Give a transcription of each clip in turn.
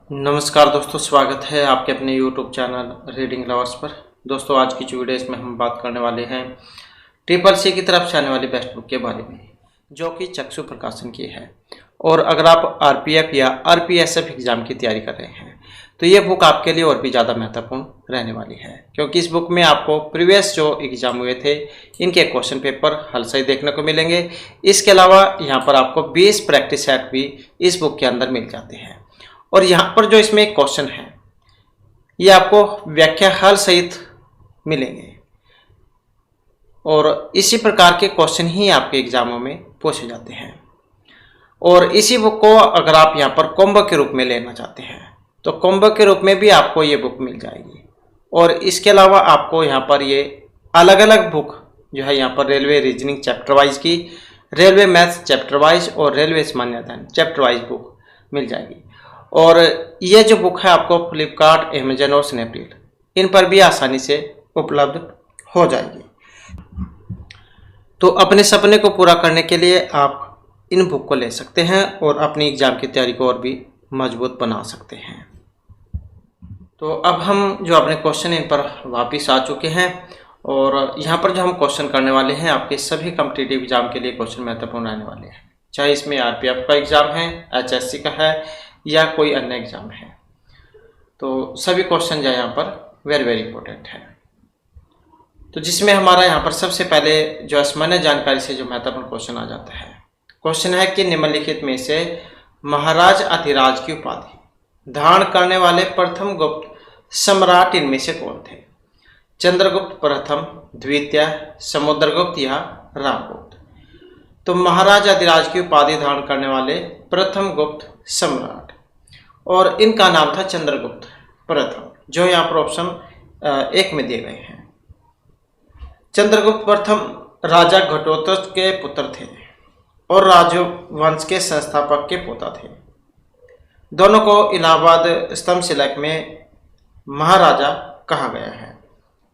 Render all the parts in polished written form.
नमस्कार दोस्तों, स्वागत है आपके अपने YouTube चैनल रीडिंग लवर्स पर। दोस्तों, आज की जो वीडियो इसमें हम बात करने वाले हैं ट्रिपल सी की तरफ से आने वाली बेस्ट बुक के बारे में, जो कि चक्षु प्रकाशन की है। और अगर आप आरपीएफ या आरपीएसएफ एग्ज़ाम की तैयारी कर रहे हैं तो ये बुक आपके लिए और भी ज़्यादा महत्वपूर्ण रहने वाली है, क्योंकि इस बुक में आपको प्रीवियस जो एग्ज़ाम हुए थे इनके क्वेश्चन पेपर हल सही देखने को मिलेंगे। इसके अलावा यहाँ पर आपको 20 प्रैक्टिस सेट भी इस बुक के अंदर मिल जाते हैं। और यहाँ पर जो इसमें एक क्वेश्चन है ये आपको व्याख्या हल सहित मिलेंगे, और इसी प्रकार के क्वेश्चन ही आपके एग्जामों में पूछे जाते हैं। और इसी बुक को अगर आप यहाँ पर कॉम्बो के रूप में लेना चाहते हैं तो कॉम्बो के रूप में भी आपको ये बुक मिल जाएगी। और इसके अलावा आपको यहाँ पर ये अलग अलग बुक जो है यहाँ पर रेलवे रीजनिंग चैप्टर वाइज की, रेलवे मैथ्स चैप्टर वाइज और रेलवे सामान्य अध्ययन चैप्टर वाइज बुक मिल जाएगी। और ये जो बुक है आपको फ्लिपकार्ट, अमेजन और स्नैपडील इन पर भी आसानी से उपलब्ध हो जाएगी। तो अपने सपने को पूरा करने के लिए आप इन बुक को ले सकते हैं और अपनी एग्ज़ाम की तैयारी को और भी मजबूत बना सकते हैं। तो अब हम जो अपने क्वेश्चन इन पर वापस आ चुके हैं, और यहाँ पर जो हम क्वेश्चन करने वाले हैं आपके सभी कॉम्पिटिटिव एग्जाम के लिए क्वेश्चन महत्वपूर्ण रहने वाले हैं, चाहे इसमें आरपीएफ का एग्ज़ाम है, एचएससी का है या कोई अन्य एग्जाम है। तो सभी क्वेश्चन जो यहाँ पर वेरी इंपॉर्टेंट है। तो जिसमें हमारा यहाँ पर सबसे पहले जो सामान्य जानकारी से जो महत्वपूर्ण क्वेश्चन आ जाता है, क्वेश्चन है कि निम्नलिखित में से महाराज अधिराज की उपाधि धारण करने वाले प्रथम गुप्त सम्राट इनमें से कौन थे? चंद्रगुप्त प्रथम, द्वितीय, समुद्रगुप्त या रामगुप्त? तो महाराज अधिराज की उपाधि धारण करने वाले प्रथम गुप्त सम्राट, और इनका नाम था चंद्रगुप्त प्रथम, जो यहाँ पर ऑप्शन 1 में दिए गए हैं। चंद्रगुप्त प्रथम राजा घटोत्कच के पुत्र थे और राजवंश के संस्थापक के पोता थे। दोनों को इलाहाबाद स्तंभ शिलालेख में महाराजा कहा गया है।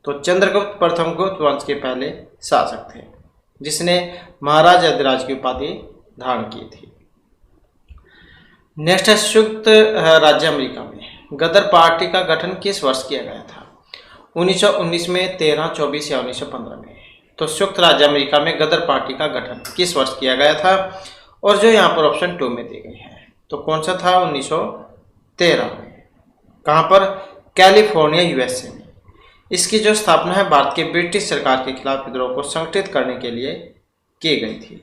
तो चंद्रगुप्त प्रथम गुप्त वंश के पहले शासक थे जिसने महाराज अधिराज की उपाधि धारण की थी। नेक्स्ट है, संयुक्त राज्य अमेरिका में गदर पार्टी का गठन किस वर्ष किया गया था? 1919 में, 13, 24 या 1915 में? तो संयुक्त राज्य अमेरिका में गदर पार्टी का गठन किस वर्ष किया गया था? और जो यहाँ पर ऑप्शन 2 में दी गई है, तो कौन सा था? 1913 में। कहाँ पर? कैलिफोर्निया, यूएसए में। इसकी जो स्थापना है भारत के ब्रिटिश सरकार के खिलाफ विद्रोह को संगठित करने के लिए की गई थी।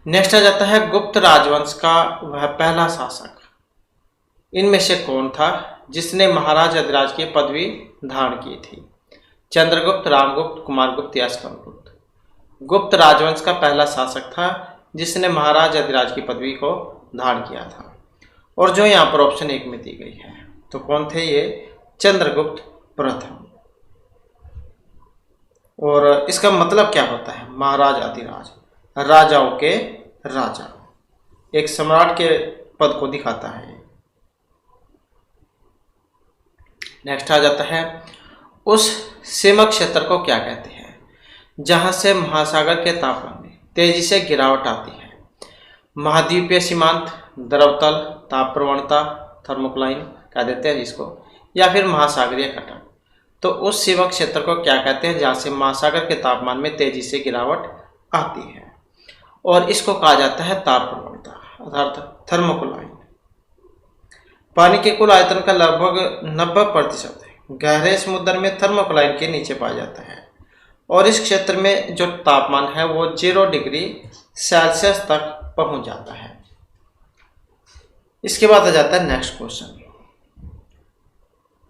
नेक्स्ट आ जाता है, गुप्त राजवंश का वह पहला शासक इनमें से कौन था जिसने महाराज अधिराज की पदवी धारण की थी? चंद्रगुप्त, रामगुप्त, कुमारगुप्त या स्कंदगुप्त? गुप्त राजवंश का पहला शासक था जिसने महाराज अधिराज की पदवी को धारण किया था, और जो यहाँ पर ऑप्शन 1 में दी गई है, तो कौन थे ये? चंद्रगुप्त प्रथम। और इसका मतलब क्या होता है? महाराज अधिराज, राजाओं के राजा, एक सम्राट के पद को दिखाता है। नेक्स्ट आ जाता है, उस सीमा क्षेत्र को क्या कहते हैं जहां से महासागर के तापमान में तेजी से गिरावट आती है? महाद्वीपीय सीमांत, द्रवतल, ताप प्रवणता, थर्मोक्लाइन कह देते हैं जिसको, या फिर महासागरीय कटक? तो उस सीमा क्षेत्र को क्या कहते हैं जहां से महासागर के तापमान में तेजी से गिरावट आती है? और इसको कहा जाता है ताप प्रवणता अर्थात थर्मोक्लाइन। पानी के कुल आयतन का लगभग 90% गहरे समुद्र में थर्मोक्लाइन के नीचे पाया जाता है, और इस क्षेत्र में जो तापमान है वो 0 डिग्री सेल्सियस तक पहुंच जाता है। इसके बाद आ जाता है नेक्स्ट क्वेश्चन।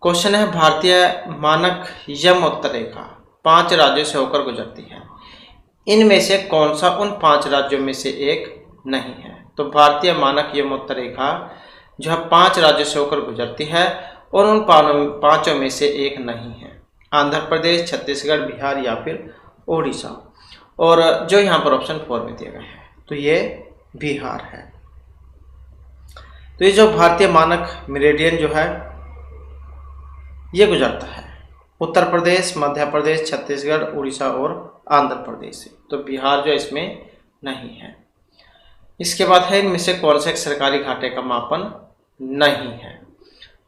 क्वेश्चन है, भारतीय मानक यमोत्तर रेखा 5 राज्यों से होकर गुजरती है, इनमें से कौन सा उन 5 राज्यों में से एक नहीं है? तो भारतीय मानक यमोत्तर रेखा जो है 5 राज्यों से होकर गुजरती है और उन 5 में से एक नहीं है। आंध्र प्रदेश, छत्तीसगढ़, बिहार या फिर ओडिशा? और जो यहाँ पर ऑप्शन 4 में दिए गए हैं, तो ये बिहार है। तो ये जो भारतीय मानक मेरिडियन जो है ये गुजरता है उत्तर प्रदेश, मध्य प्रदेश, छत्तीसगढ़, उड़ीसा और आंध्र प्रदेश से। तो बिहार जो इसमें नहीं है। इसके बाद है, इनमें से कौन से सरकारी घाटे का मापन नहीं है।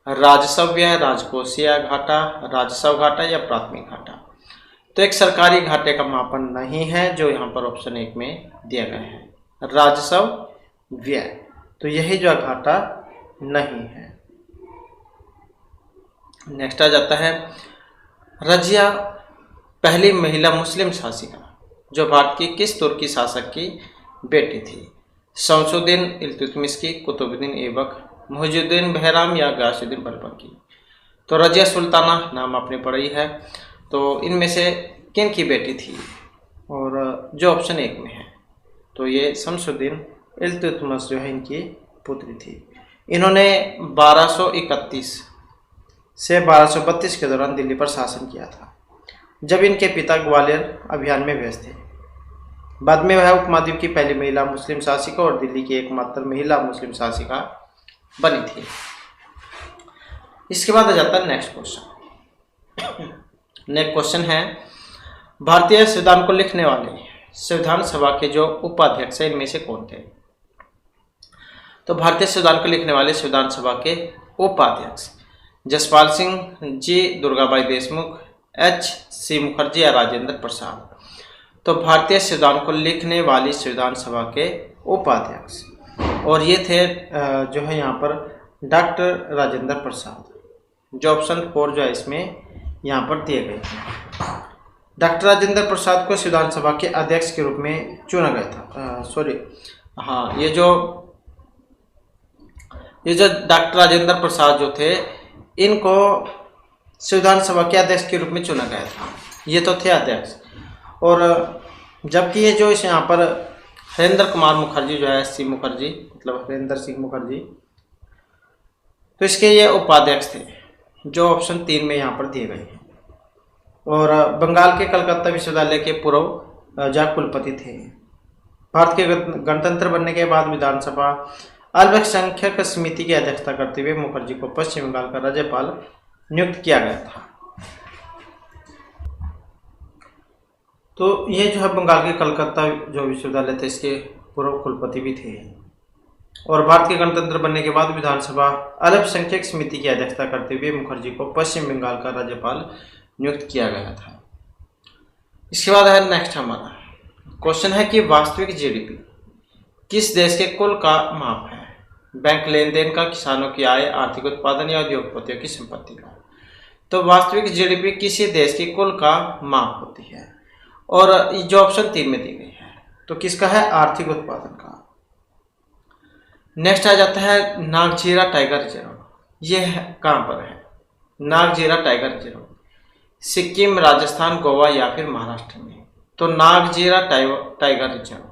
राजस्व, राजकोषीय घाटा, राजस्व घाटा या प्राथमिक घाटा। तो एक सरकारी घाटे का मापन नहीं है जो यहाँ पर ऑप्शन 1 में दिया गया है, राजस्व व्यय। तो यही जो घाटा नहीं है। नेक्स्ट आ जाता है, रजिया पहली महिला मुस्लिम शासिका जो भारत की किस तुर्की शासक की बेटी थी? शमसुद्दीन इल्तुतमिश की, कुतुबुद्दीन ऐबक, मुइजुद्दीन बहराम या गयासुद्दीन बलबकी। तो रजिया सुल्ताना नाम आपने पढ़ी है। तो इनमें से किन की बेटी थी? और जो ऑप्शन 1 में है तो ये शमसुद्दीन इल्तुतमिश जो है इनकी पुत्री थी। इन्होंने 1231 से 1232 के दौरान दिल्ली पर शासन किया था, जब इनके पिता ग्वालियर अभियान में व्यस्त थे। बाद में वह उपमहाद्वीप की पहली महिला मुस्लिम शासिका और दिल्ली की एकमात्र महिला मुस्लिम शासिका बनी थी। इसके बाद आ जाता है नेक्स्ट क्वेश्चन। नेक्स्ट क्वेश्चन है, भारतीय संविधान को लिखने वाले संविधान सभा के जो उपाध्यक्ष हैं इनमें से कौन थे? तो भारतीय संविधान को लिखने वाले संविधान सभा के उपाध्यक्ष जसपाल सिंह जी, दुर्गाबाई देशमुख, H.C. मुखर्जी या राजेंद्र प्रसाद। तो भारतीय संविधान को लिखने वाली संविधान सभा के उपाध्यक्ष, और ये थे जो है यहाँ पर डॉक्टर राजेंद्र प्रसाद। जो ऑप्शन 4 जो है इसमें यहाँ पर दिए गए हैं। डॉक्टर राजेंद्र प्रसाद को संविधान सभा के अध्यक्ष के रूप में चुना गया था। हाँ, ये जो डॉक्टर राजेंद्र प्रसाद जो थे इनको संविधान सभा के अध्यक्ष के रूप में चुना गया था। ये तो थे अध्यक्ष। और जबकि ये जो इस यहाँ पर हरेंद्र कुमार मुखर्जी जो है, H.C. मुखर्जी मतलब हरेंद्र सिंह मुखर्जी, तो इसके ये उपाध्यक्ष थे जो ऑप्शन 3 में यहाँ पर दिए गए हैं। और बंगाल के कलकत्ता विश्वविद्यालय के पूर्व कुलपति थे। भारत के गणतंत्र बनने के बाद विधानसभा अल्पसंख्यक समिति की अध्यक्षता करते हुए मुखर्जी को पश्चिम बंगाल का राज्यपाल नियुक्त किया गया था। तो ये जो है बंगाल के कलकत्ता जो विश्वविद्यालय थे इसके पूर्व कुलपति भी थे। और भारत के गणतंत्र बनने के बाद विधानसभा अल्पसंख्यक समिति की अध्यक्षता करते हुए मुखर्जी को पश्चिम बंगाल का राज्यपाल नियुक्त किया गया था। इसके बाद है नेक्स्ट हमारा क्वेश्चन है कि वास्तविक जीडीपी किस देश के कुल का माप है? बैंक लेन देन का, किसानों की आय, आर्थिक उत्पादन या उद्योगपतियों की संपत्ति का। तो वास्तविक जीडीपी किसी देश की कुल का माप होती है, और जो ऑप्शन 3 में दी गई है तो किसका है? आर्थिक उत्पादन का। नेक्स्ट आ जाता है नागजीरा टाइगर रिजर्व। ये कहाँ पर है? नागजीरा टाइगर रिजर्व सिक्किम, राजस्थान, गोवा या फिर महाराष्ट्र में। तो नागजीरा टाइगर रिजर्व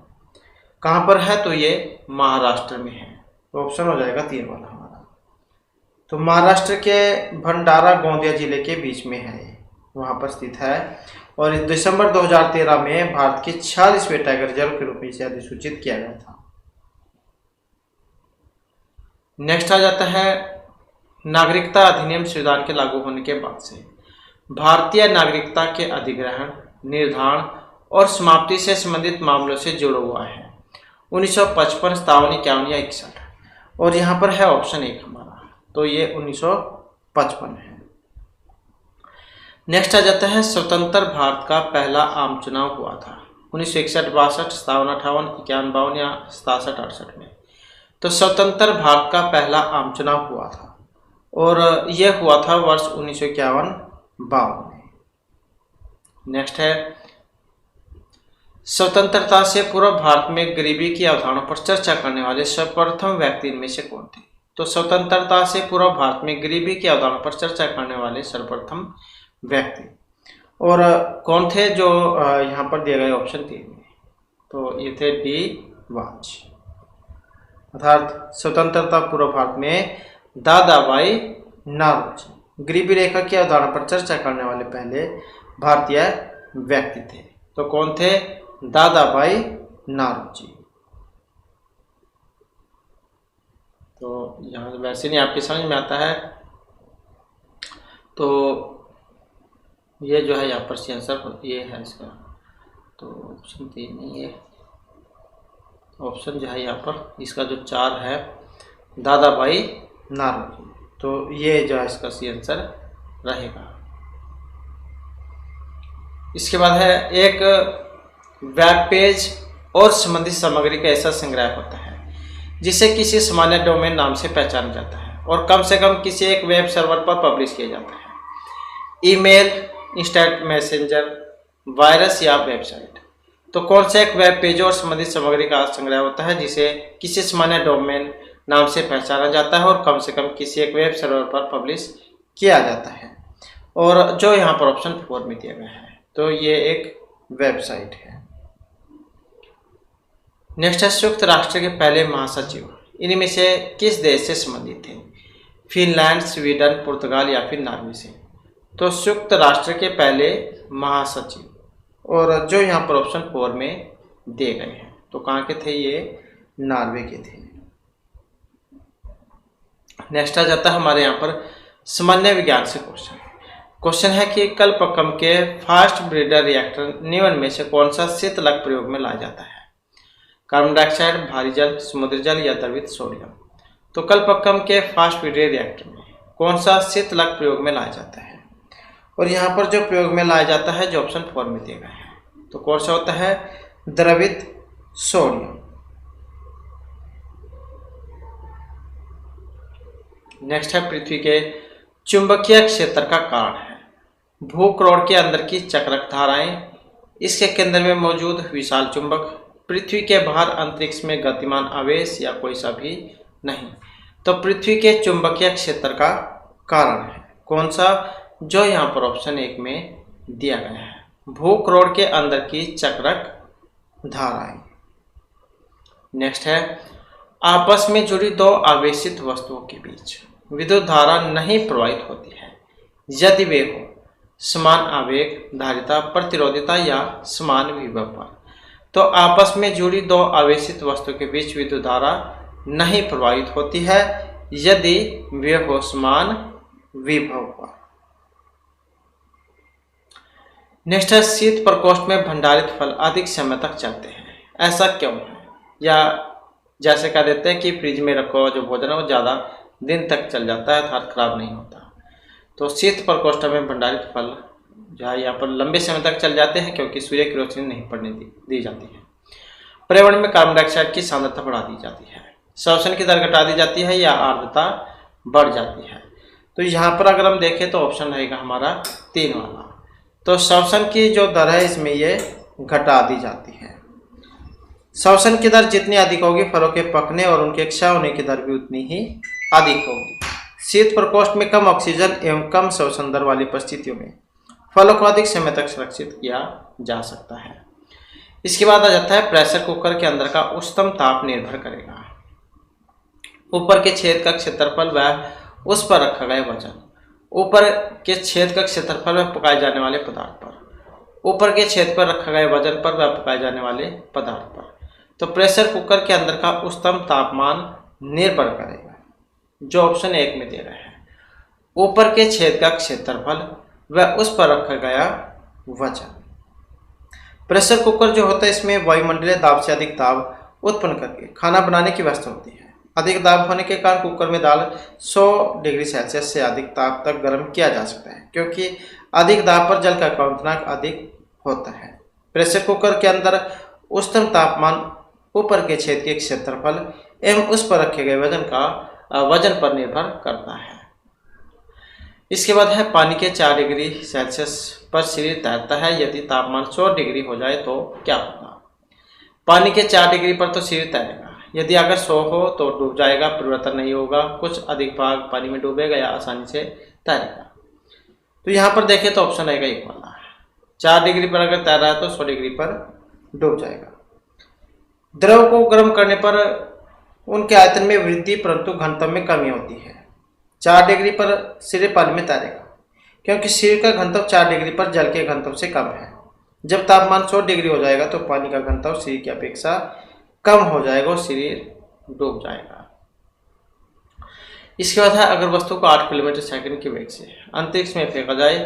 कहाँ पर है? तो ये महाराष्ट्र में है। तो ऑप्शन हो जाएगा 3 वाला हमारा। तो महाराष्ट्र के भंडारा गोंदिया जिले के बीच में है, वहाँ पर स्थित है। और दिसंबर 2013 में भारत के 46वें टाइगर रिजर्व के रूप में इसे अधिसूचित किया गया था। नेक्स्ट आ जाता है नागरिकता अधिनियम संविधान के लागू होने के बाद से भारतीय नागरिकता के अधिग्रहण, निर्धारण और समाप्ति से संबंधित मामलों से जुड़ा हुआ है। 1955, 57, 51 या 61। और यहाँ पर है ऑप्शन 1 हमारा, तो ये 1955 है। नेक्स्ट आ जाता है स्वतंत्र भारत का पहला आम चुनाव हुआ था 1961, 62, 57, 58, 51, 52 या 67, 68 में। तो स्वतंत्र भारत का पहला आम चुनाव हुआ था और यह हुआ था वर्ष 1951, 52 में। नेक्स्ट है स्वतंत्रता से पूर्व भारत में गरीबी की अवधारणा पर चर्चा करने वाले सर्वप्रथम व्यक्ति इनमें से कौन थे? तो स्वतंत्रता से पूर्व भारत में गरीबी की अवधारणा पर चर्चा करने वाले सर्वप्रथम व्यक्ति और कौन थे? जो यहाँ पर दिए गए ऑप्शन 3 में, तो ये थे डी वाच। अर्थात स्वतंत्रता पूर्व भारत में दादाभाई नौरोजी गरीबी रेखा की अवधारणा पर चर्चा करने वाले पहले भारतीय व्यक्ति थे। तो कौन थे? दादाभाई नौरोजी। तो यहाँ वैसे नहीं आपके समझ में आता है, तो ये जो है यहाँ पर सी आंसर ये है इसका। तो ऑप्शन 3 नहीं है, ऑप्शन जो है यहाँ पर इसका जो 4 है दादाभाई नॉर्वे। तो ये जो है इसका सी आंसर रहेगा। इसके बाद है एक वेब पेज और संबंधित सामग्री का ऐसा संग्रह होता है जिसे किसी सामान्य डोमेन नाम से पहचाना जाता है और कम से कम किसी एक वेब सर्वर पर पब्लिश किया जाता है। ईमेल, इंस्टेंट मैसेंजर, वायरस या वेबसाइट। तो कौन सा एक वेब पेज और संबंधित सामग्री का संग्रह होता है जिसे किसी सामान्य डोमेन नाम से पहचाना जाता है और कम से कम किसी एक वेब सर्वर पर पब्लिश किया जाता है, और जो यहाँ पर ऑप्शन 4 में दिया गया है। तो ये एक वेबसाइट है। नेक्स्ट है संयुक्त राष्ट्र के पहले महासचिव इनमें से किस देश से संबंधित थे? फिनलैंड, स्वीडन, पुर्तगाल या फिर नॉर्वे से। तो संयुक्त राष्ट्र के पहले महासचिव, और जो यहाँ पर ऑप्शन 4 में दिए गए हैं, तो कहाँ के थे? ये नॉर्वे के थे। नेक्स्ट आ जाता है हमारे यहाँ पर सामान्य विज्ञान से क्वेश्चन है कि कल्पकम के फास्ट ब्रीडर रिएक्टर निम्न में से कौन सा शीतलक प्रयोग में लाया जाता है? कार्बन डाइऑक्साइड, भारी जल, समुद्री जल या द्रवित सोडियम। तो कल्पकम के फास्ट ब्रीडर रिएक्टर में कौन सा शीतलक प्रयोग में लाया जाता है? और यहाँ पर जो प्रयोग में लाया जाता है जो ऑप्शन 4 में दिया गया है, तो कौन सा होता है? द्रवित सोडियम। नेक्स्ट है पृथ्वी के चुंबकीय क्षेत्र का कारण है भूकरोड़ के अंदर की चक्राकार धाराएं, इसके केंद्र में मौजूद विशाल चुंबक, पृथ्वी के बाहर अंतरिक्ष में गतिमान आवेश या कोई सा भी नहीं। तो पृथ्वी के चुंबकीय क्षेत्र का कारण है कौन सा? जो यहाँ पर ऑप्शन 1 में दिया गया है, भूकरोड़ के अंदर की चक्राकार धाराएं। नेक्स्ट है आपस में जुड़ी दो आवेशित वस्तुओं के बीच विद्युत धारा नहीं प्रवाहित होती है यदि वे हो समान आवेग, धारिता, प्रतिरोधिता या समान विभव पर। तो आपस में जुड़ी दो आवेशित वस्तुओं के बीच विद्युत धारा नहीं प्रवाहित होती है यदि वे हो समान विभव पर। नेक्स्ट है शीत प्रकोष्ठ में भंडारित फल अधिक समय तक चलते हैं, ऐसा क्यों है? या जैसे कह देते हैं कि फ्रिज में रखो जो भोजन है वो ज़्यादा दिन तक चल जाता है अर्थात खराब नहीं होता। तो शीत प्रकोष्ठ में भंडारित फल जो है यहाँ पर लंबे समय तक चल जाते हैं क्योंकि सूर्य की रोशनी नहीं पड़ने दी जाती है। पर्यावरण में कार्बन डाइऑक्साइड की सांद्रता बढ़ा दी जाती है, श्वसन की दर घटा दी जाती है या आर्द्रता बढ़ जाती है। तो यहाँ पर अगर हम देखें तो ऑप्शन रहेगा हमारा 3 वाला। तो श्वसन की जो दर है इसमें ये घटा दी जाती है। श्वसन की दर जितनी अधिक होगी फलों के पकने और उनके क्षय होने की दर भी उतनी ही अधिक होगी। शीत प्रकोष्ठ में कम ऑक्सीजन एवं कम श्वसन दर वाली परिस्थितियों में फलों को अधिक समय तक सुरक्षित किया जा सकता है। इसके बाद आ जाता है प्रेशर कुकर के अंदर का उच्चतम ताप निर्भर करेगा ऊपर के छेद का क्षेत्रफल व उस पर रखा गया वजन, ऊपर के छेद का क्षेत्रफल व पकाए जाने वाले पदार्थ पर, ऊपर के छेद पर रखा गया वजन पर व पकाए जाने वाले पदार्थ पर। तो प्रेशर कुकर के अंदर का उच्चतम तापमान निर्भर करेगा जो ऑप्शन 1 में दे रहा है ऊपर के छेद का क्षेत्रफल व उस पर रखा गया वजन। प्रेशर कुकर जो होता है इसमें वायुमंडलीय दाब से अधिक दाब उत्पन्न करके खाना बनाने की व्यवस्था होती है। अधिक दाब होने के कारण कुकर में दाल 100 डिग्री सेल्सियस से अधिक ताप तक गर्म किया जा सकता है क्योंकि अधिक दाब पर जल का क्वथनांक अधिक होता है। प्रेशर कुकर के अंदर उच्चतम तापमान ऊपर के छेद के क्षेत्रफल एवं उस पर रखे गए वजन पर निर्भर करता है। इसके बाद है पानी के 4 डिग्री सेल्सियस पर शरीर तैरता है, यदि तापमान 100 डिग्री हो जाए तो क्या होगा? पानी के 4 डिग्री पर तो शरीर तैरेगा, यदि अगर 100 हो तो डूब जाएगा, परिवर्तन नहीं होगा, कुछ अधिक भाग पानी में डूबेगा या आसानी से तैरेगा। तो यहाँ पर देखें तो ऑप्शन आएगा 1 वाला। 4 डिग्री पर अगर तैर रहा है तो 100 डिग्री पर डूब जाएगा। द्रव को गर्म करने पर उनके आयतन में वृद्धि परंतु घनत्व में कमी होती है। 4 डिग्री पर सिर पानी में तैरेगा क्योंकि सिर का घनत्व 4 डिग्री पर जल के घनत्व से कम है। जब तापमान 100 डिग्री हो जाएगा तो पानी का घनत्व सिर की अपेक्षा कम हो जाएगा और शरीर डूब जाएगा। इसके बाद है अगर वस्तु को 8 किलोमीटर सेकंड के वेग से अंतरिक्ष में फेंका जाए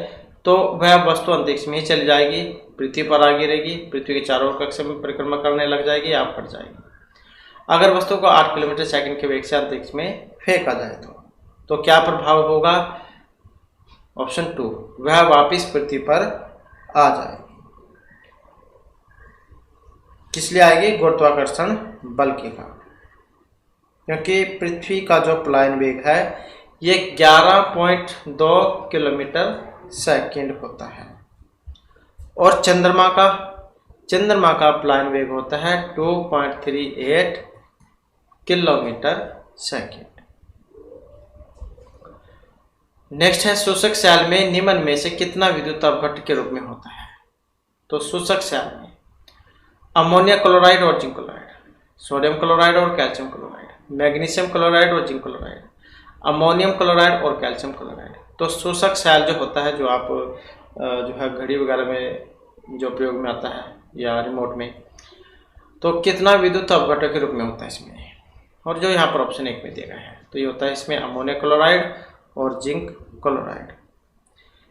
तो वह वस्तु अंतरिक्ष में ही चली जाएगी, पृथ्वी पर आ गिरेगी, पृथ्वी के चारों ओर कक्षा में परिक्रमा करने लग जाएगी या फट जाएगी। अगर वस्तु को 8 किलोमीटर सेकंड के वेग से अंतरिक्ष में फेंका जाए तो तो क्या प्रभाव होगा? ऑप्शन 2, वह वापिस पृथ्वी पर आ जाएगी। किस लिए आएगी? गुरुत्वाकर्षण बल के कारण, क्योंकि पृथ्वी का जो पलायन वेग है ये 11.2 किलोमीटर सेकंड होता है और चंद्रमा का पलायन वेग होता है 2.38 किलोमीटर सेकंड। नेक्स्ट है शोषक सेल में निम्न में से कितना विद्युत अपघट्ट के रूप में होता है? तो शोषक सेल में अमोनिया क्लोराइड और जिंक क्लोराइड, सोडियम क्लोराइड और कैल्शियम क्लोराइड, मैग्नीशियम क्लोराइड और जिंक क्लोराइड, अमोनियम क्लोराइड और कैल्शियम क्लोराइड। तो शोषक सेल जो होता है, जो आप जो है घड़ी वगैरह में जो प्रयोग में आता है या रिमोट में, तो कितना विद्युत अपघटक के रूप में होता है इसमें, और जो यहाँ पर ऑप्शन 1 में दिया गया है तो ये होता है इसमें अमोनिया क्लोराइड और जिंक क्लोराइड।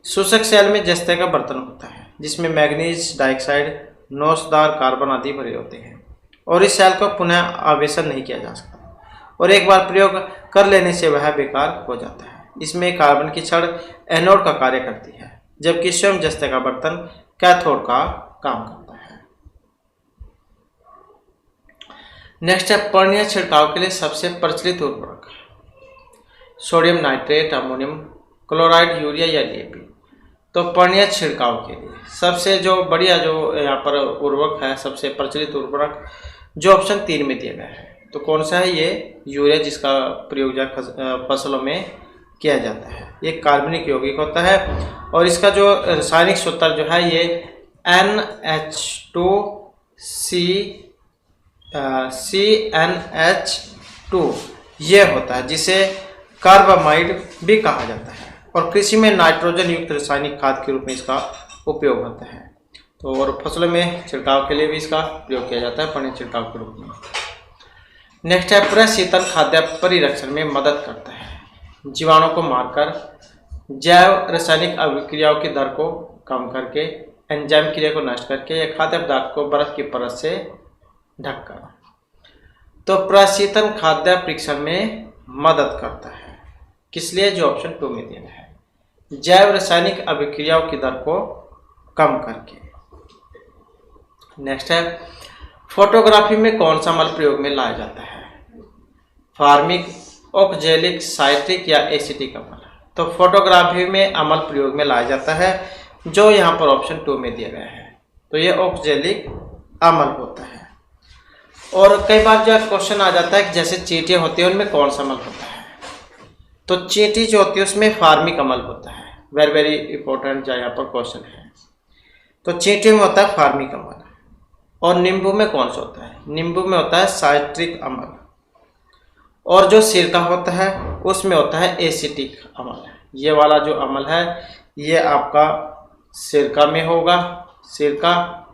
शोषक सेल में जस्ते का बर्तन होता है जिसमें मैग्नीज डाइऑक्साइड, नोसदार कार्बन आदि भरे होते हैं और इस सेल को पुनः आवेशन नहीं किया जा सकता और एक बार प्रयोग कर लेने से वह बेकार हो जाता है। इसमें कार्बन की छड़ एनोड का कार्य करती है जबकि स्वयं जस्ते का बर्तन कैथोड का काम करता है। नेक्स्ट है पर्णीय छिड़काव के लिए सबसे प्रचलित उर्वरक, sodium nitrate, ammonium chloride, urea या डीएपी। तो पर्णीय छिड़काव के लिए सबसे जो बढ़िया जो यहाँ पर उर्वरक है, सबसे प्रचलित उर्वरक जो ऑप्शन 3 में दिया गया है, तो कौन सा है? ये यूरिया, जिसका प्रयोग फसलों में किया जाता है। ये कार्बनिक यौगिक होता है और इसका जो रासायनिक सूत्र जो है ये NH2CNH2 ये होता है, जिसे कार्बामाइड भी कहा जाता है और कृषि में नाइट्रोजन युक्त रासायनिक खाद के रूप में इसका उपयोग होता है। तो और फसलों में छिड़काव के लिए भी इसका प्रयोग किया जाता है पर्णीय छिड़काव के रूप में। नेक्स्ट है प्रशीतन खाद्य परिरक्षण में मदद करता है, जीवाणु को मारकर, जैव रासायनिक अभिक्रियाओं की दर को कम करके, एंजाइम क्रिया को नष्ट करके या खाद्य पदार्थ को बर्फ की परत से ढककर। तो प्रशीतन खाद्य परीक्षण में मदद करता है, किस लिए? जो ऑप्शन 2 में दिया है, जैव रासायनिक अभिक्रियाओं की दर को कम करके। नेक्स्ट है फोटोग्राफी में कौन सा अमल प्रयोग में लाया जाता है? फार्मिक, ऑक्जेलिक, साइट्रिक या एसिटिक अमल। तो फोटोग्राफी में अमल प्रयोग में लाया जाता है जो यहाँ पर ऑप्शन 2 में दिया गया है, तो ये ऑक्जेलिक अमल होता है। और कई बार जो क्वेश्चन आ जाता है कि जैसे चींटियाँ होती हैं उनमें कौन सा अमल होता है, तो चींटी जो होती है उसमें फार्मिक अमल होता है। वेरी वेरी इंपॉर्टेंट जो यहाँ पर क्वेश्चन है, तो चींटी में होता है फार्मिक अमल। और नींबू में कौन सा होता है? नींबू में होता है साइट्रिक अमल। और जो सिरका होता है उसमें होता है एसिटिक अमल। ये वाला जो अमल है ये आपका सिरका में होगा, सिरका,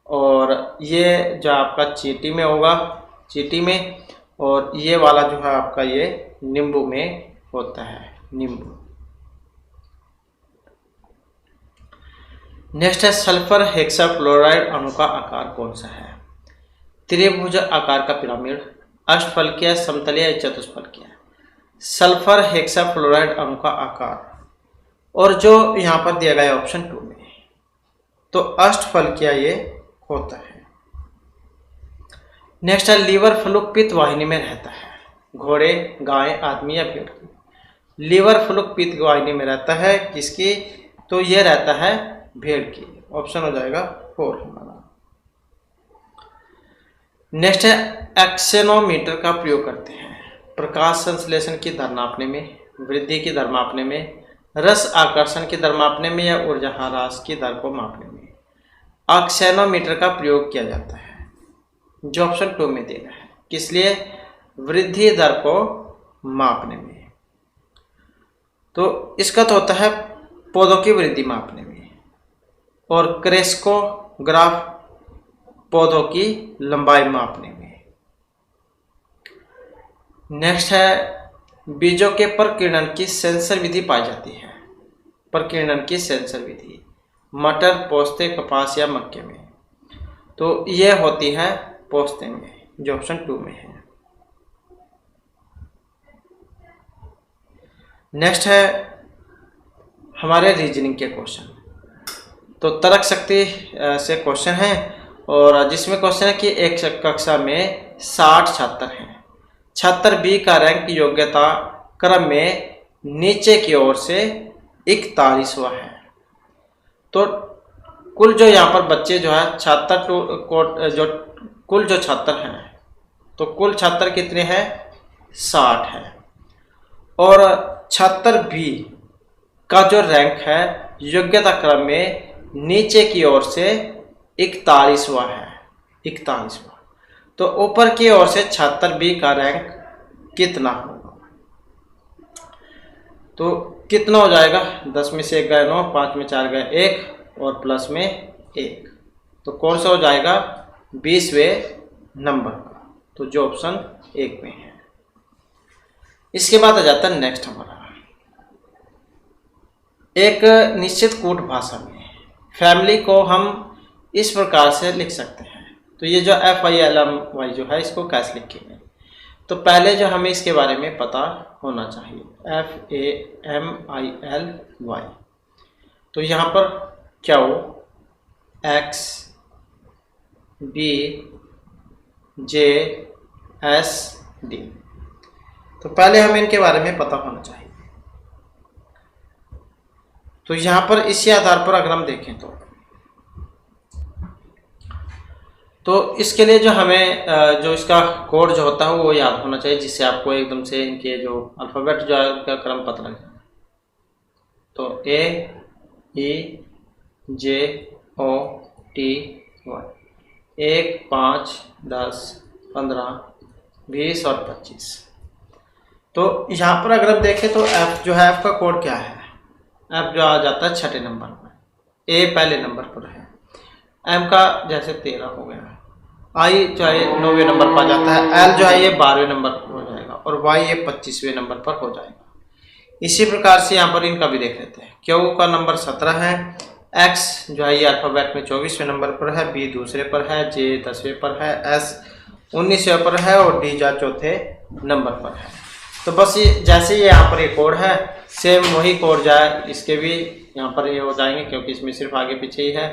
और ये जो आपका चींटी में होगा, चींटी में, और ये वाला जो है आपका ये नींबू में होता है, नींबू। नेक्स्ट है सल्फर हेक्साफ्लोराइड अणु का आकार कौन सा है? त्रिभुज आकार का पिरामिड, अष्टफलकीय, समतलीय या चतुष्फलकीय। सल्फर हेक्साफ्लोराइड अणु का आकार, और जो यहाँ पर दिया गया ऑप्शन 2 में, तो अष्टफलकीय ये होता है। नेक्स्ट है लीवर फ्लूक पित्त वाहिनी में रहता है, घोड़े, गाय, आदमी या भेड़ की। लीवर फ्लूक पित्त वाहिनी में रहता है किसकी? तो ये रहता है भेड़ की। ऑप्शन हो जाएगा 4 हमारा। नेक्स्ट है एक्सेनोमीटर का प्रयोग करते हैं प्रकाश संश्लेषण की दर नापने में, वृद्धि की दर मापने में, रस आकर्षण की दर मापने में या ऊर्जा ह्रास की दर को मापने में एक्सेनोमीटर का प्रयोग किया जाता है, जो ऑप्शन 2 में देना है। किस लिए? वृद्धि दर को मापने में। तो इसका तो होता है पौधों की वृद्धि मापने में, और क्रेस्कोग्राफ पौधों की लंबाई मापने में। नेक्स्ट है बीजों के प्रकीर्णन की सेंसर विधि पाई जाती है, प्रकीर्णन की सेंसर विधि मटर, पोस्ते, कपास या मक्के में। तो यह होती है पोस्ते में, जो ऑप्शन 2 में है। नेक्स्ट है हमारे रीजनिंग के क्वेश्चन। तो तर्क शक्ति से क्वेश्चन है और जिसमें क्वेश्चन है कि एक कक्षा में 60 छात्र हैं। छात्र बी का रैंक योग्यता क्रम में नीचे की ओर से 41वां है। तो कुल जो यहाँ पर बच्चे जो है छात्र जो कुल जो छात्र हैं, तो कुल छात्र कितने हैं? 60 है। और छात्र बी का जो रैंक है योग्यता क्रम में नीचे की ओर से 41वां है, 41वां। तो ऊपर की ओर से छात्र बी का रैंक कितना होगा? तो कितना हो जाएगा? 10 में से 1 गए 9, 5 में 4 गए 1 और प्लस में 1। तो कौन सा हो जाएगा? 20वें नंबर का। तो जो ऑप्शन 1 में है। इसके बाद आ जाता है नेक्स्ट हमारा, एक निश्चित कूट भाषा में फैमिली को हम इस प्रकार से लिख सकते हैं। तो ये जो FILMY जो है इसको कैसे लिखेंगे? तो पहले जो हमें इसके बारे में पता होना चाहिए, FAMILY। तो यहाँ पर क्या हो? X B J S D। तो पहले हमें इनके बारे में पता होना चाहिए। तो यहाँ पर इसी आधार पर अगर हम देखें तो इसके लिए जो हमें जो इसका कोड जो होता है वो याद होना चाहिए, जिससे आपको एकदम से इनके जो अल्फ़ाबेट जो है उनका क्रम पता लग जाए। तो AEJOTY 1 5 10 15 20 और 25। तो यहाँ पर अगर हम देखें तो F जो है, F का कोड क्या है? F जो आ जाता है 6ठे नंबर पर, A पहले नंबर पर है, M का जैसे 13 हो गया, I जो है 9वें नंबर पर आ जाता है, L जो है ये 12वें नंबर पर हो जाएगा और Y ये 25वें नंबर पर हो जाएगा। इसी प्रकार से यहाँ पर इनका भी देख लेते हैं। Q का नंबर 17 है, X जो है ये अल्फ़ाबेट में 24वें नंबर पर है, B दूसरे पर है, J 10वें पर है, S 19वें पर है और D जो चौथे नंबर पर है। तो बस ये जैसे ये यहाँ पर ये कोड है, सेम वही कोड जाए इसके भी यहाँ पर ये हो जाएंगे, क्योंकि इसमें सिर्फ आगे पीछे ही है।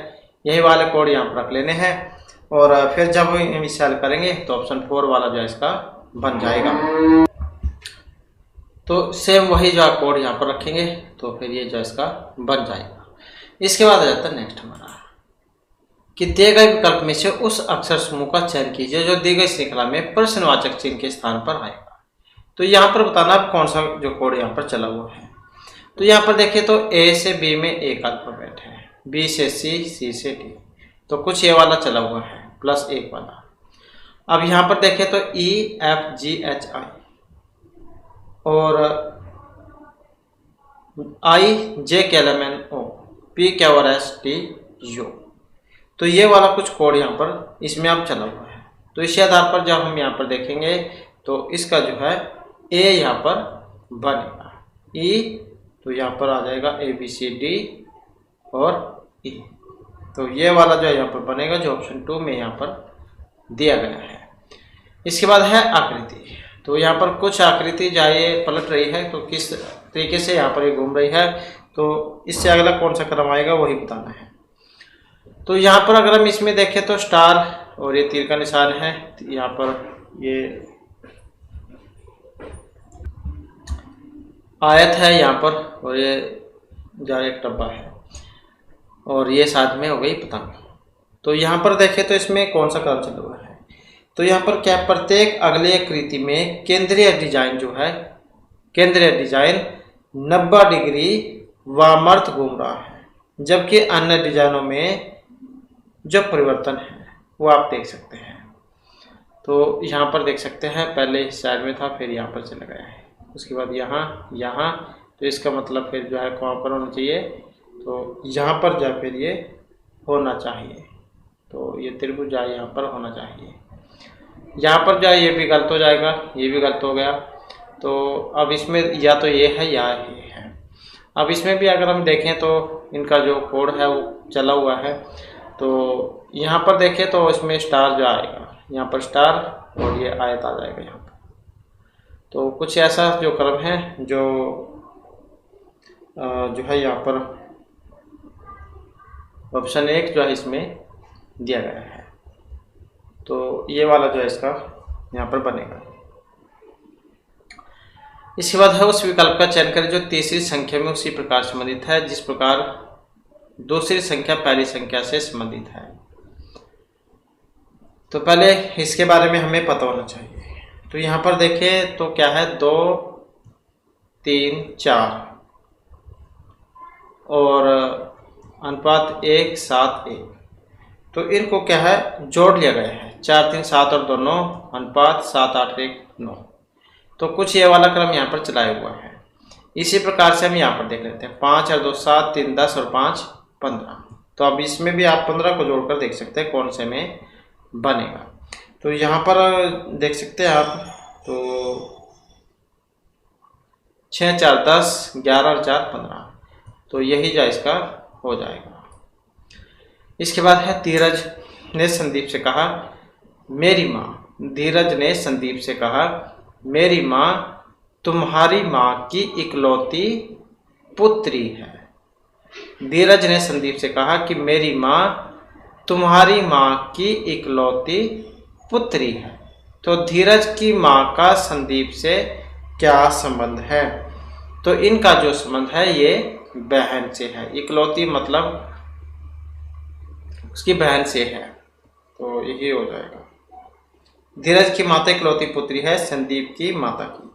यही वाले कोड यहाँ पर रख लेने हैं और फिर जब हम सॉल्व करेंगे तो ऑप्शन 4 वाला जो है इसका बन जाएगा। तो सेम वही जो कोड यहाँ पर रखेंगे तो फिर ये जो इसका बन जाएगा। इसके बाद आ जाता है नेक्स्ट हमारा कि दिए गए विकल्प में से उस अक्षर समूह का चयन कीजिए जो दी गई श्रृंखला में प्रश्नवाचक चिन्ह के स्थान पर आएगा। तो यहाँ पर बताना कौन सा जो कोड यहाँ पर चला हुआ है। तो यहाँ पर देखिए तो A से B में एक अल्फ़ाबेट है, B से C, C से D, तो कुछ ये वाला चला हुआ है प्लस 1 वाला। अब यहाँ पर देखें तो E F G H I और I J K L M N O P Q R S T U, तो ये वाला कुछ कोड यहाँ पर इसमें अब चला हुआ है। तो इसी आधार पर जब हम यहाँ पर देखेंगे तो इसका जो है A यहाँ पर बनेगा, E तो यहाँ पर आ जाएगा A B C D और E। तो ये वाला जो है यहाँ पर बनेगा जो ऑप्शन 2 में यहाँ पर दिया गया है। इसके बाद है आकृति। तो यहाँ पर कुछ आकृति जो ये पलट रही है, तो किस तरीके से यहाँ पर ये घूम रही है, तो इससे अगला कौन सा क्रम आएगा वही बताना है। तो यहाँ पर अगर हम इसमें देखें तो स्टार और ये तीर का निशान है, यहाँ पर ये आयत है यहाँ पर और ये जो एक डब्बा है और ये साथ में हो गई पतंग। तो यहाँ पर देखें तो इसमें कौन सा क्रम चल रहा है। तो यहाँ पर क्या प्रत्येक अगली आकृति में केंद्रीय डिजाइन जो है, केंद्रीय डिजाइन 90 डिग्री वामावर्त घूम रहा है, जबकि अन्य डिजाइनों में जो परिवर्तन है वो आप देख सकते हैं। तो यहाँ पर देख सकते हैं पहले इस साइड में था, फिर यहाँ पर चला गया है, उसके बाद यहाँ, तो इसका मतलब फिर जो है कहाँ पर होना चाहिए, तो यहाँ पर जो फिर ये होना चाहिए। तो ये त्रिभुज जो यहाँ पर होना चाहिए, यहाँ पर जो ये भी गलत हो जाएगा, ये भी गलत हो गया। तो अब इसमें या तो ये है या ये है। अब इसमें भी अगर हम देखें तो इनका जो कोड है वो चला हुआ है। तो यहाँ पर देखें तो इसमें स्टार जो आएगा, यहाँ पर स्टार और ये आयत आ जाएगा यहाँ पर। तो कुछ ऐसा जो क्रम है जो जो है यहाँ पर ऑप्शन 1 जो है इसमें दिया गया है। तो ये वाला जो है इसका यहाँ पर बनेगा। इसके बाद है उस विकल्प का चयन करें जो तीसरी संख्या में उसी प्रकार संबंधित है जिस प्रकार दूसरी संख्या पहली संख्या से संबंधित है। तो पहले इसके बारे में हमें पता होना चाहिए। तो यहाँ पर देखें तो क्या है 2 3 4 और अनुपात 1 7 1। तो इनको क्या है जोड़ लिया गया है 4 3 7 और 2 9 अनुपात 7 8 1 9। तो कुछ ये वाला क्रम यहाँ पर चलाया हुआ है। इसी प्रकार से हम यहाँ पर देख लेते हैं 5 और 2 7 3 10 और 5 15। तो अब इसमें भी आप 15 को जोड़कर देख सकते हैं कौन से में बनेगा। तो यहाँ पर देख सकते हैं आप तो 6 4 10 11 और 4 15। तो यही जो इसका हो जाएगा। इसके बाद है धीरज ने संदीप से कहा मेरी माँ। धीरज ने संदीप से कहा मेरी माँ तुम्हारी माँ की इकलौती पुत्री है। धीरज ने संदीप से कहा कि मेरी माँ तुम्हारी माँ की इकलौती पुत्री है। तो धीरज की माँ का संदीप से क्या संबंध है? तो इनका जो संबंध है ये बहन से है। इकलौती मतलब उसकी बहन से है। तो यही हो जाएगा। धीरज की माता इकलौती पुत्री है संदीप की माता की।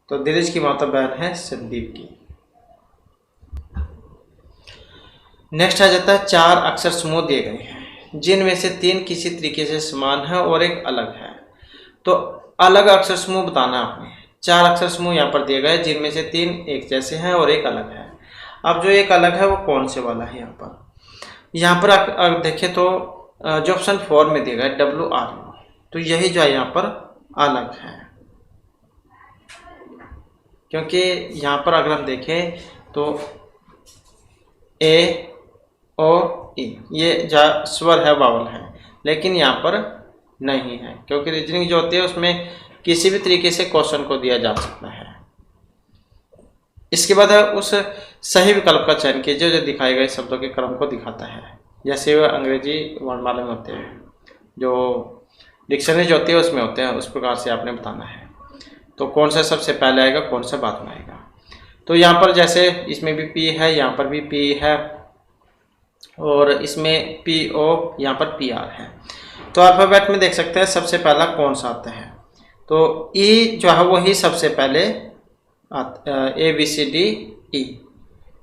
तो धीरज की माता बहन है संदीप की। नेक्स्ट आ जाता है 4 अक्षर समूह दिए गए हैं जिनमें से 3 किसी तरीके से समान है और एक अलग है। तो अलग अक्षर समूह बताना आपने। 4 अक्षर समूह यहाँ पर दिए गए जिनमें से 3 एक जैसे हैं और एक अलग है। अब जो एक अलग है वो कौन से वाला है? यहाँ पर अगर देखें तो जो ऑप्शन 4 में दिया गया है WRU। तो यही जो है यहाँ पर अलग है, क्योंकि यहाँ पर अगर हम देखें तो A और E ये स्वर है, वावल है, लेकिन यहाँ पर नहीं है क्योंकि रीजनिंग जो होती है उसमें किसी भी तरीके से क्वेश्चन को दिया जा सकता है। इसके बाद है उस सही विकल्प का चयन कीजिए जो दिखाए गए शब्दों के क्रम को दिखाता है। जैसे वह अंग्रेजी वर्णमाला में होते हैं, जो डिक्शनरी जो होती है उसमें होते हैं, उस प्रकार से आपने बताना है। तो कौन सा सबसे पहले आएगा, कौन सा बाद में आएगा। तो यहाँ पर जैसे इसमें भी P है, यहाँ पर भी P है और इसमें PO, यहाँ पर PR है। तो अल्फाबेट में देख सकते हैं सबसे पहला कौन सा आता है। तो E जो है वही सबसे पहले ABCDE,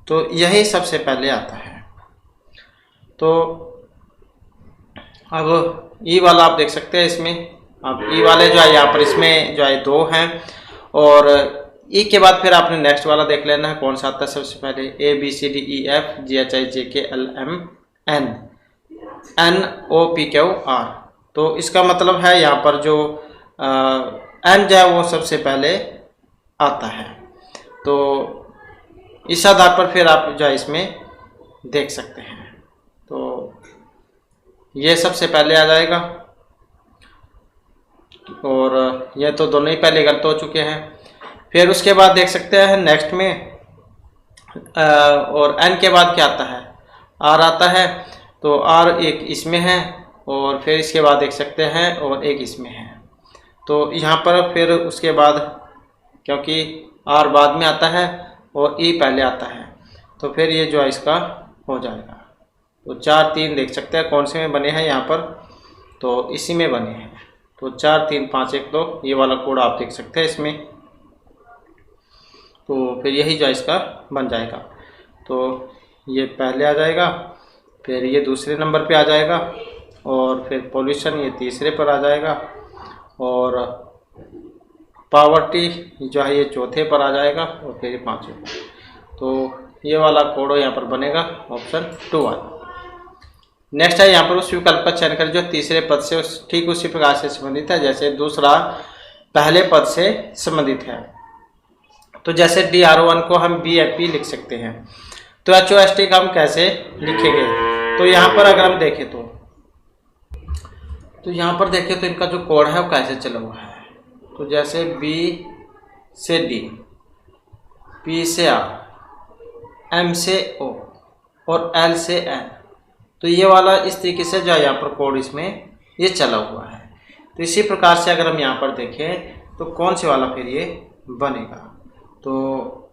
तो यही सबसे पहले आता है। तो अब E वाला आप देख सकते हैं इसमें। अब E वाले जो है यहाँ पर इसमें जो है 2 हैं और E के बाद फिर आपने नेक्स्ट वाला देख लेना है कौन सा आता है सबसे पहले। ABCDEFGHIJKLMNNOPQR। तो इसका मतलब है यहाँ पर जो N जो है वो सबसे पहले आता है। तो इस आधार पर फिर आप जो है इसमें देख सकते हैं। तो ये सबसे पहले आ जाएगा और ये तो दोनों ही पहले गलत हो चुके हैं। फिर उसके बाद देख सकते हैं नेक्स्ट में और N के बाद क्या आता है, R आता है। तो R एक इसमें है और फिर इसके बाद देख सकते हैं और एक इसमें है। तो यहाँ पर फिर उसके बाद क्योंकि R बाद में आता है और E पहले आता है, तो फिर ये जो है इसका हो जाएगा। तो 4 3 देख सकते हैं कौन से में बने हैं यहाँ पर, तो इसी में बने हैं। तो 4 3 5 1 2 ये वाला कोड आप देख सकते हैं इसमें। तो फिर यही जो है इसका बन जाएगा। तो ये पहले आ जाएगा, फिर ये दूसरे नंबर पे आ जाएगा और फिर पॉल्यूशन ये तीसरे पर आ जाएगा और पावर्टी जो है ये चौथे पर आ जाएगा और फिर ये पाँचवें पर। तो ये वाला कोड यहाँ पर बनेगा ऑप्शन 2 वाला। नेक्स्ट है यहाँ पर उस विकल्प का चयन करें जो तीसरे पद से ठीक उसी प्रकार से संबंधित है जैसे दूसरा पहले पद से संबंधित है। तो जैसे DRO1 को हम BFP लिख सकते हैं। तो HOST का हम कैसे लिखेंगे, तो यहाँ पर अगर हम देखें तो यहाँ पर देखें तो इनका जो कोड है वो कैसे चला हुआ है। तो जैसे B से D, P से R, M से O और L से N। तो ये वाला इस तरीके से जो है यहाँ पर कोड इसमें ये चला हुआ है। तो इसी प्रकार से अगर हम यहाँ पर देखें तो कौन से वाला फिर ये बनेगा, तो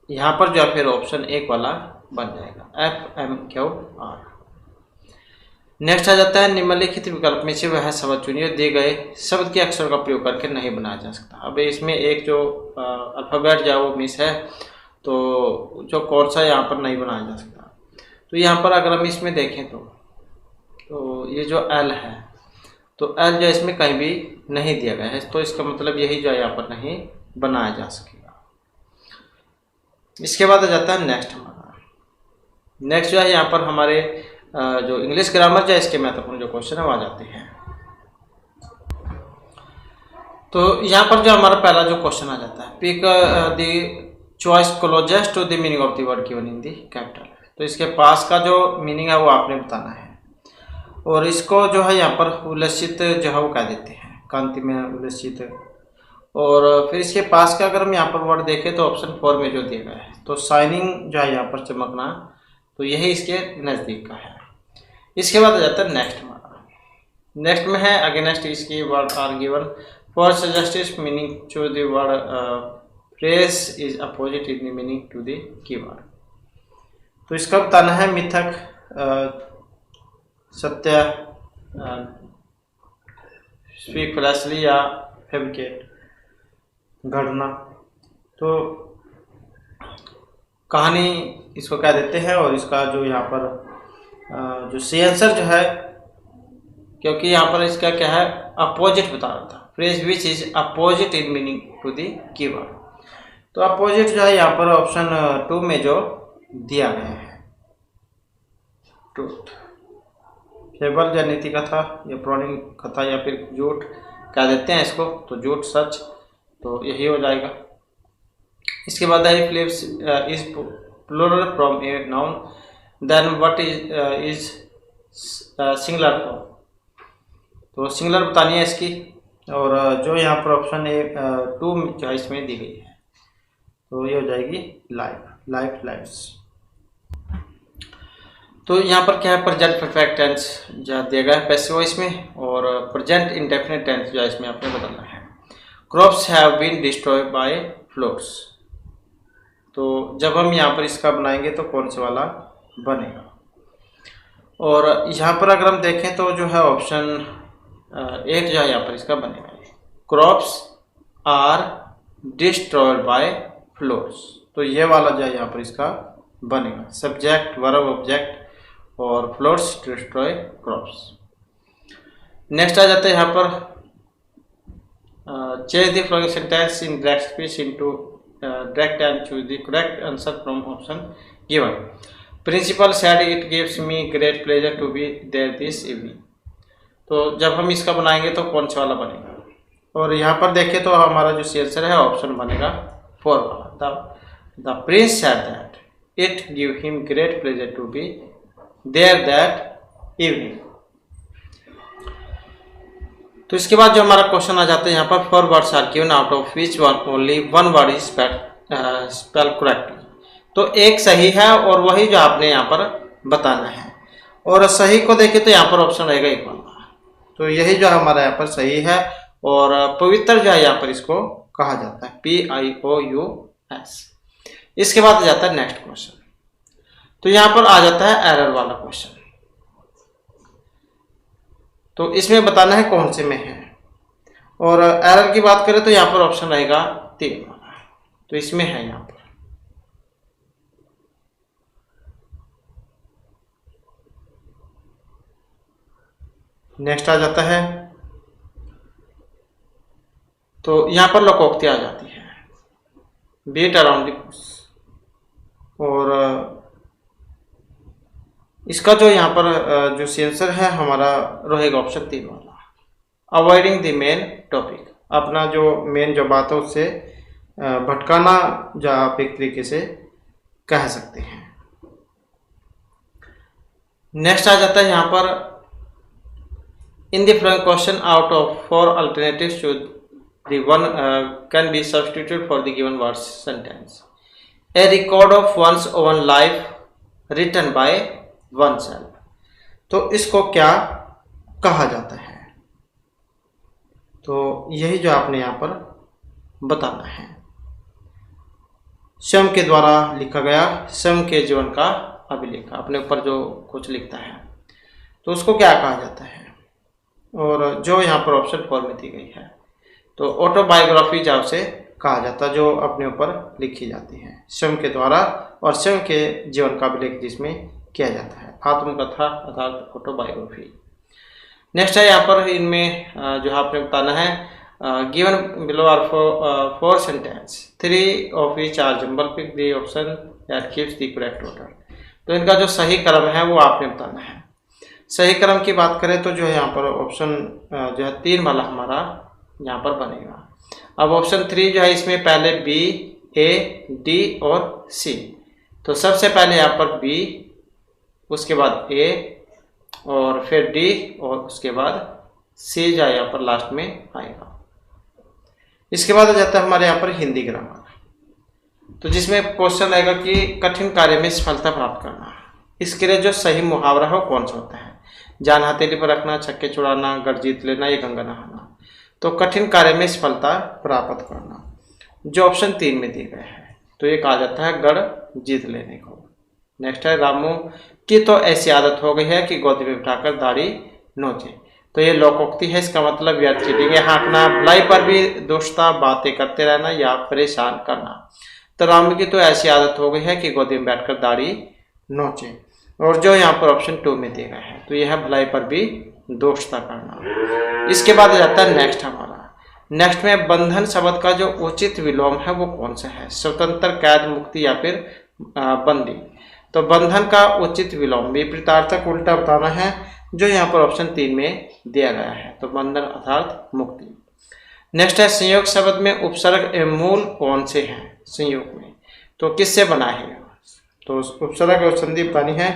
यहाँ पर जो है फिर ऑप्शन 1 वाला बन जाएगा, FMQR। नेक्स्ट आ जाता है निम्नलिखित विकल्प में से वह शब्द चुनिए दिए गए शब्द के अक्षर का प्रयोग करके नहीं बनाया जा सकता। अब इसमें एक जो अल्फ़ाबेट जो है वो मिस है, तो जो कौन सा यहाँ पर नहीं बनाया जा सकता। तो यहाँ पर अगर हम इसमें देखें तो ये जो L है, तो L जो इसमें कहीं भी नहीं दिया गया है, तो इसका मतलब यही जो है यहाँ पर नहीं बनाया जा सकेगा। इसके बाद आ जाता है नेक्स्ट हमारा। नेक्स्ट जो है यहाँ पर हमारे जो इंग्लिश ग्रामर जो है इसके महत्वपूर्ण जो क्वेश्चन है वो आ जाते हैं। तो यहाँ पर जो हमारा पहला जो क्वेश्चन आ जाता है, pick the choice closest to the meaning of the word given in the capital. तो इसके पास का जो मीनिंग है वो आपने बताना है, और इसको जो है यहाँ पर उल्लसित जो है वो कह देते हैं, कांति में उल्लसित। और फिर इसके पास का अगर हम यहाँ पर वर्ड देखें तो ऑप्शन 4 में जो दिया गया है, तो शाइनिंग जो है यहाँ पर चमकना, तो यही इसके नज़दीक का है। इसके बाद आ जाता है नेक्स्ट हमारा। नेक्स्ट में है अगेंस्ट इसकी word are given for suggestive meaning to the word phrase is opposite in the meaning to the keyword. तो इसका बताना है मिथक, सत्य, स्पीक फ्लैशली या फैब्रिकेट, घटना। तो कहानी इसको कह देते हैं, और इसका जो यहाँ पर जो सी आंसर जो है, क्योंकि यहाँ पर इसका क्या है अपोजिट बता रहा था, phrase which is opposite in meaning to the keyword. तो अपोजिट जो है यहाँ पर ऑप्शन 2 में जो दिया गया है, ट्रूथ, फेबल या नीति कथा या पौराणिक कथा या फिर झूठ कह देते हैं इसको, तो झूठ सच, तो यही हो जाएगा। इसके बाद है flips is plural from a noun then what is singular from. तो सिंगुलर बतानी है इसकी, और जो यहाँ पर ऑप्शन 2 जो है इसमें दी गई है, तो ये हो जाएगी लाइफ, लाइफ, लाइफ्स। तो यहाँ पर क्या है प्रेजेंट परफेक्ट टेंस जो दिया गया है पैसिव वॉइस में, और प्रेजेंट इंडेफिनिट टेंस जो है इसमें आपने बदलना है। Crops have been destroyed by floods. तो जब हम यहाँ पर इसका बनाएंगे तो कौन से वाला बनेगा, और यहाँ पर अगर हम देखें तो जो है ऑप्शन 1 जो है यहाँ पर इसका बनेगा, crops are destroyed by floods. तो ये वाला जो है यहाँ पर इसका बनेगा, सब्जेक्ट, वर्ब, ऑब्जेक्ट, और फ्लड्स डिस्ट्रॉय क्रॉप्स। नेक्स्ट आ जाता है यहाँ पर change the following sentence in direct speech into direct and choose the correct answer from option given. Principal said it gives me great pleasure to be there this evening. तो जब हम इसका बनाएंगे तो कौन सा वाला बनेगा, और यहाँ पर देखें तो हमारा जो आंसर है ऑप्शन बनेगा 4 वाला, the prince said that it give him great pleasure to be there that evening. तो इसके बाद जो हमारा क्वेश्चन आ जाता है यहाँ पर 4 words are given out of which one only 1 word is spell correctly. तो एक सही है और वही जो आपने यहाँ पर बताना है, और सही को देखें तो यहाँ पर ऑप्शन रहेगा 1 वाला, तो यही जो हमारा यहाँ पर सही है, और पवित्र जो है यहाँ पर इसको कहा जाता है, PIOUS। इसके बाद आ जाता है नेक्स्ट क्वेश्चन। तो यहाँ पर आ जाता है एरर वाला क्वेश्चन, तो इसमें बताना है कौन से में है, और एरर की बात करें तो यहाँ पर ऑप्शन रहेगा 3 वाला, तो इसमें है यहाँ पर। नेक्स्ट आ जाता है, तो यहाँ पर लोकोक्ति आ जाती है, बीट अराउंड द बुश, और इसका जो यहाँ पर जो आंसर है हमारा रहेगा ऑप्शन 3 वाला, अवॉइडिंग द मेन टॉपिक। अपना जो मेन जो बात है उससे भटकाना, जो आप एक तरीके से कह सकते हैं। नेक्स्ट आ जाता है यहाँ पर in the following question out of 4 alternatives to the one can be substituted for the given words sentence। A record of one's own life written by oneself. तो इसको क्या कहा जाता है? तो यही जो आपने यहाँ पर बताना है। स्वयं के द्वारा लिखा गया, स्वयं के जीवन का अभिलेख, अपने ऊपर जो कुछ लिखता है तो उसको क्या कहा जाता है? और जो यहाँ पर ऑप्शन 4 में दी गई है तो ऑटोबायोग्राफी जब से कहा जाता है, जो अपने ऊपर लिखी जाती है स्वयं के द्वारा और स्वयं के जीवन का अभिलेख जिसमें किया जाता है, आत्मकथा अर्थात ऑटोबायोग्राफी। नेक्स्ट है यहाँ पर इनमें जो आपने बताना है, given below are four sentence, 3 of each are jumbled, pick the option that gives the correct order. तो इनका जो सही क्रम है वो आपने बताना है। सही क्रम की बात करें तो जो है यहाँ पर ऑप्शन जो है 3 वाला हमारा यहाँ पर बनेगा। अब ऑप्शन 3 जो है इसमें पहले बी, ए, डी और सी। तो सबसे पहले यहाँ पर बी, उसके बाद ए और फिर डी और उसके बाद सी जो है यहाँ पर लास्ट में आएगा। इसके बाद आ जाता है हमारे यहाँ पर हिंदी ग्रामर, तो जिसमें क्वेश्चन आएगा कि कठिन कार्य में सफलता प्राप्त करना। इसके लिए जो सही मुहावरा हो कौन सा होता है? जान हथेली पर रखना, छक्के छुड़ाना, गढ़ जीत लेना, या गंगा नहाना। तो कठिन कार्य में सफलता प्राप्त करना जो ऑप्शन 3 में दिए गए हैं, तो ये कहा जाता है गढ़ जीत लेने को। नेक्स्ट है रामू की तो ऐसी आदत हो गई है कि गोदी में बिठाकर दाढ़ी नोचे। तो ये लोकोक्ति है, इसका मतलब व्यर्थ चीटिंग, हाँकना, भलाई पर भी दोस्ता, बातें करते रहना या परेशान करना। तो रामू की तो ऐसी आदत हो गई है कि गोदी में बैठकर दाढ़ी नोचे। और जो यहाँ पर ऑप्शन 2 में दिया गया है तो यह है भलाई पर भी दोस्ता करना। इसके बाद आ जाता है नेक्स्ट हमारा। नेक्स्ट में बंधन शब्द का जो उचित विलोम है वो कौन सा है? स्वतंत्र, कैद, मुक्ति या फिर बंदी। तो बंधन का उचित विलोम विपरीतार्थक उल्टा बताना है, जो यहाँ पर ऑप्शन 3 में दिया गया है। तो बंधन अर्थात मुक्ति। नेक्स्ट है संयोग शब्द में उपसर्ग एवं मूल कौन से हैं? संयोग में तो किससे बना है? तो उपसर्ग और संधि बतानी है।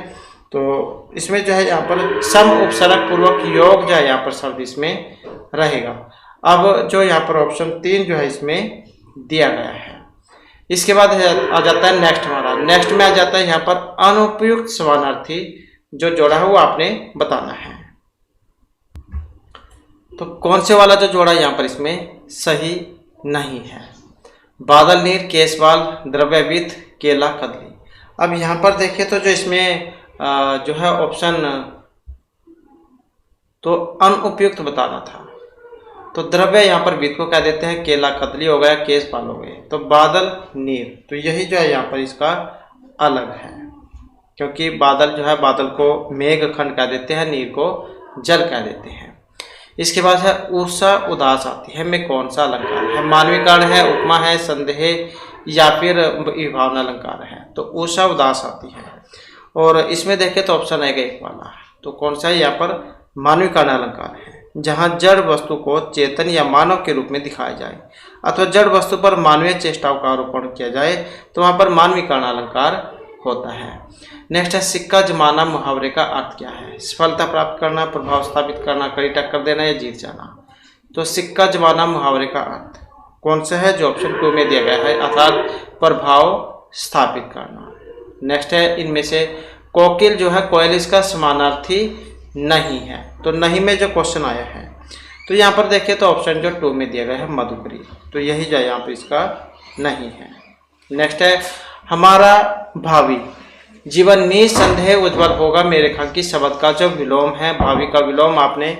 तो इसमें जो है यहाँ पर सम उपसर्ग पूर्वक योग जो है यहाँ पर शब्द इसमें रहेगा। अब जो यहाँ पर ऑप्शन 3 जो है इसमें दिया गया है। इसके बाद आ जाता है नेक्स्ट हमारा। नेक्स्ट में आ जाता है यहाँ पर अनुपयुक्त समानार्थी जो जोड़ा है वो आपने बताना है। तो कौन से वाला जो जोड़ा यहाँ पर इसमें सही नहीं है? बादल नीर, केसवाल, द्रव्यविद, केला, कदली। अब यहाँ पर देखिए तो जो इसमें जो है ऑप्शन तो अनुपयुक्त बताना था। तो द्रव्य यहाँ पर विद को कह देते हैं, केला कदली हो गया, केसवाल हो गए। तो बादल नीर, तो यही जो है यहाँ पर इसका अलग है, क्योंकि बादल जो है बादल को मेघ खंड कह देते हैं, नीर को जल कह देते हैं। इसके बाद है ऊषा उदास आती है में कौन सा अलंकार है? मानवीय कारण है, उपमा है, संदेह या फिर विभावना अलंकार है। तो ऊषा उदास आती है और इसमें देखें तो ऑप्शन आएगा 1 वाला। तो कौन सा है? यहाँ पर मानवीय कारण अलंकार है, जहाँ जड़ वस्तु को चेतन या मानव के रूप में दिखाया जाए अथवा जड़ वस्तु पर मानवीय चेष्टाओं का आरोपण किया जाए तो वहाँ पर मानवीय कारण अलंकार होता है। नेक्स्ट है सिक्का जमाना मुहावरे का अर्थ क्या है? सफलता प्राप्त करना, प्रभाव स्थापित करना, कड़ी टक्कर देना या जीत जाना। तो सिक्का जमाना मुहावरे का अर्थ कौन सा है? जो ऑप्शन 2 में दिया गया है, अर्थात प्रभाव स्थापित करना। नेक्स्ट है इनमें से कोकिल जो है कोयल, इसका समानार्थी नहीं है। तो नहीं में जो क्वेश्चन आया है तो यहाँ पर देखिए तो ऑप्शन जो 2 में दिया गया है मधुकरी, तो यही जो यहाँ पर इसका नहीं है। नेक्स्ट है हमारा भावी जीवन निसंदेह उज्जवल होगा में रेखांकित शब्द का जो विलोम है, भावी का विलोम आपने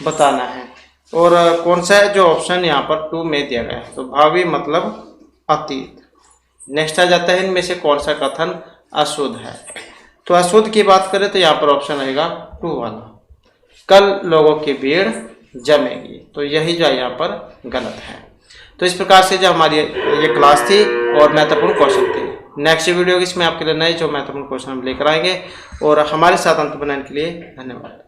बताना है। और कौन सा है? जो ऑप्शन यहाँ पर 2 में दिया गया है। तो भावी मतलब अतीत। नेक्स्ट आ जाता है इनमें से कौन सा कथन अशुद्ध है? तो अशुद्ध की बात करें तो यहाँ पर ऑप्शन आएगा 2 वाला, कल लोगों की भीड़ जमेगी। तो यही जो यहाँ पर गलत है। तो इस प्रकार से जो हमारी ये क्लास थी और महत्वपूर्ण क्वेश्चन थे। नेक्स्ट वीडियो इसमें आपके लिए नए जो महत्वपूर्ण क्वेश्चन हम लेकर आएंगे। और हमारे साथ अंत बनाने के लिए धन्यवाद।